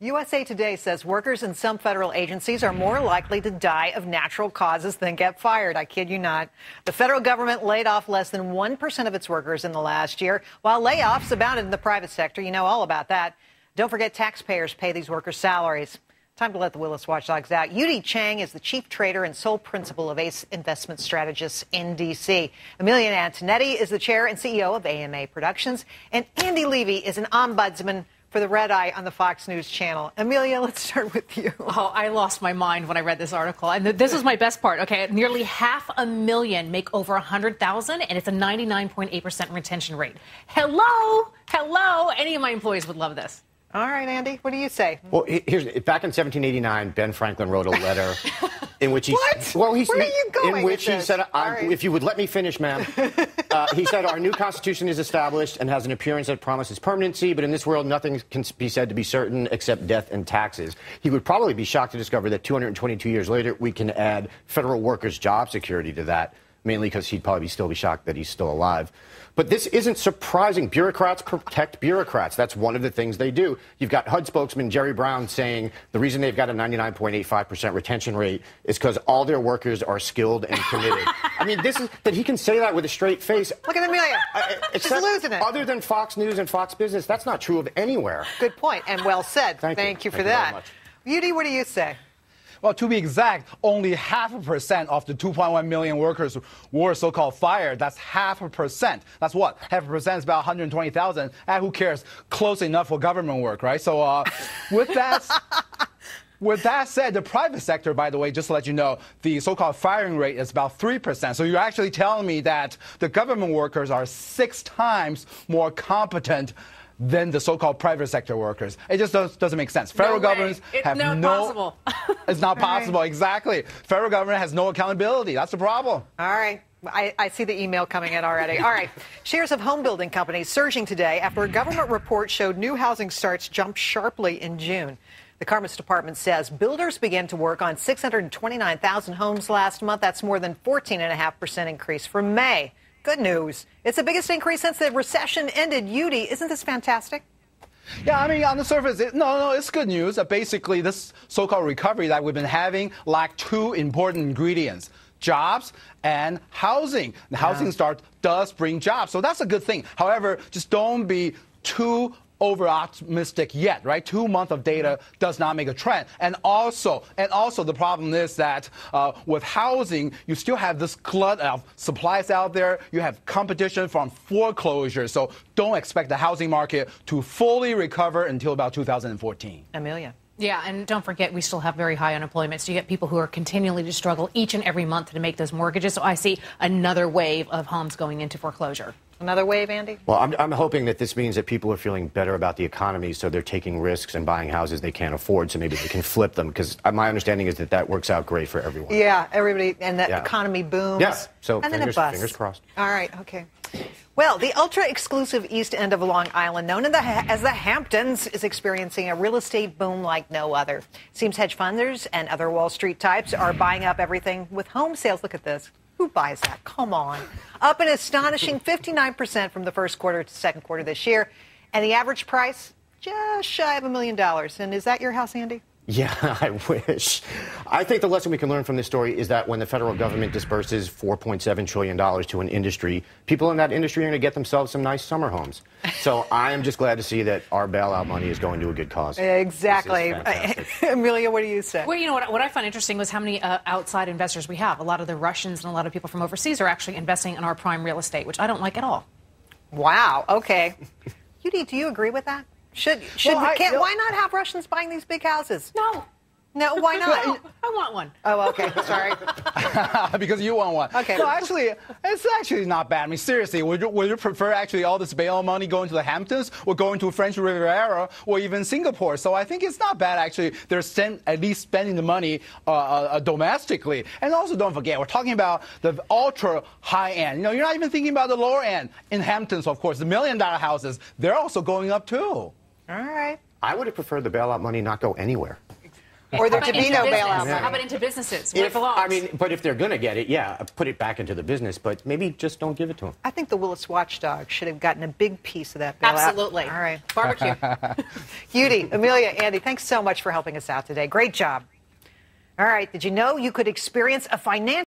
USA Today says workers in some federal agencies are more likely to die of natural causes than get fired. I kid you not. The federal government laid off less than 1% of its workers in the last year, while layoffs abounded in the private sector. You know all about that. Don't forget taxpayers pay these workers' salaries. Time to let the Willis watchdogs out. Yu-Dee Chang is the chief trader and sole principal of ACE Investment Strategists in D.C. Amelia Antonetti is the chair and CEO of AMA Productions. And Andy Levy is an ombudsman for the Red Eye on the Fox News channel. Amelia, let's start with you. Oh, I lost my mind when I read this article. And this is my best part. Okay, nearly 500,000 make over 100,000, and it's a 99.8% retention rate. Hello. Any of my employees would love this. All right, Andy, what do you say? Well, back in 1789, Ben Franklin wrote a letter in which he Where are you going in which with he this? said, right. if you would let me finish, ma'am. He said, our new Constitution is established and has an appearance that promises permanency, but in this world, nothing can be said to be certain except death and taxes. He would probably be shocked to discover that 222 years later, we can add federal workers' job security to that, mainly because he'd probably still be shocked that he's still alive. But this isn't surprising. Bureaucrats protect bureaucrats. That's one of the things they do. You've got HUD spokesman Jerry Brown saying the reason they've got a 99.85% retention rate is because all their workers are skilled and committed. I mean, this is that he can say that with a straight face. Look at Amelia. She's losing it. Other than Fox News and Fox Business, that's not true of anywhere. Good point, and well said. Thank you for that. very much. Yu-Dee, what do you say? Well, to be exact, only 0.5% of the 2.1 million workers were so-called fired. That's 0.5%. That's what? 0.5% is about 120,000. Who cares? Close enough for government work, right? So with that said, the private sector, by the way, just to let you know, the so-called firing rate is about 3%. So you're actually telling me that the government workers are 6 times more competent than the so-called private sector workers. It just doesn't make sense. Federal governments have possible. It's not possible, exactly. Federal government has no accountability. That's the problem. All right. I see the email coming in already. All right. Shares of home building companies surging today after a government report showed new housing starts jumped sharply in June. The Commerce Department says builders began to work on 629,000 homes last month. That's more than 14.5% increase from May. Good news. It's the biggest increase since the recession ended. Yu-Dee, isn't this fantastic? Yeah, I mean, on the surface, it's good news. Basically, this so-called recovery that we've been having lacked 2 important ingredients: jobs and housing. The housing start does bring jobs, so that's a good thing. However, just don't be too over-optimistic yet, right? 2 months of data does not make a trend. And also the problem is that with housing, you still have this glut of supplies out there. You have competition from foreclosures. So don't expect the housing market to fully recover until about 2014. Amelia. Yeah, and don't forget, we still have very high unemployment. So you get people who are continually to struggle each and every month to make those mortgages. So I see another wave of homes going into foreclosure. Another wave, Andy? Well, I'm hoping that this means that people are feeling better about the economy, so they're taking risks and buying houses they can't afford, so maybe they can flip them, because my understanding is that works out great for everyone. Yeah, everybody, and the economy booms. Yeah, so and then it busts. Fingers crossed. All right, okay. Well, the ultra-exclusive East End of Long Island, known as the Hamptons, is experiencing a real estate boom like no other. Seems hedge funders and other Wall Street types are buying up everything with home sales. Look at this. Who buys that? Come on. Up an astonishing 59% from the first quarter to second quarter this year. And the average price, just shy of $1 million. And is that your house, Andy? Yeah, I wish. I think the lesson we can learn from this story is that when the federal government disperses $4.7 trillion to an industry, people in that industry are going to get themselves some nice summer homes. So I am just glad to see that our bailout money is going to a good cause. Exactly. Amelia, what do you say? Well, you know, what I find interesting was how many outside investors we have. A lot of the Russians and a lot of people from overseas are actually investing in our prime real estate, which I don't like at all. Wow. Okay. Yu-Dee, do you agree with that? Why not have Russians buying these big houses? No, why not? I want one. Oh, okay. Sorry. Because you want one. Okay. No, actually, it's actually not bad. I mean, seriously, would you prefer actually all this bailout money going to the Hamptons or going to French Riviera or even Singapore? So I think it's not bad, actually. They're at least spending the money domestically. And also, don't forget, we're talking about the ultra high end. You know, you're not even thinking about the lower end. In Hamptons, of course, the $1 million houses, they're also going up, too. All right. I would have preferred the bailout money not go anywhere. Or there How to about be into no business? bailout. How about into businesses where it If, belongs? I mean, but if they're going to get it, yeah, put it back into the business, but maybe just don't give it to them. I think the Willis watchdog should have gotten a big piece of that bailout. Absolutely. All right. Barbecue. Yu-Dee, Amelia, Andy, thanks so much for helping us out today. Great job. All right. Did you know you could experience a financial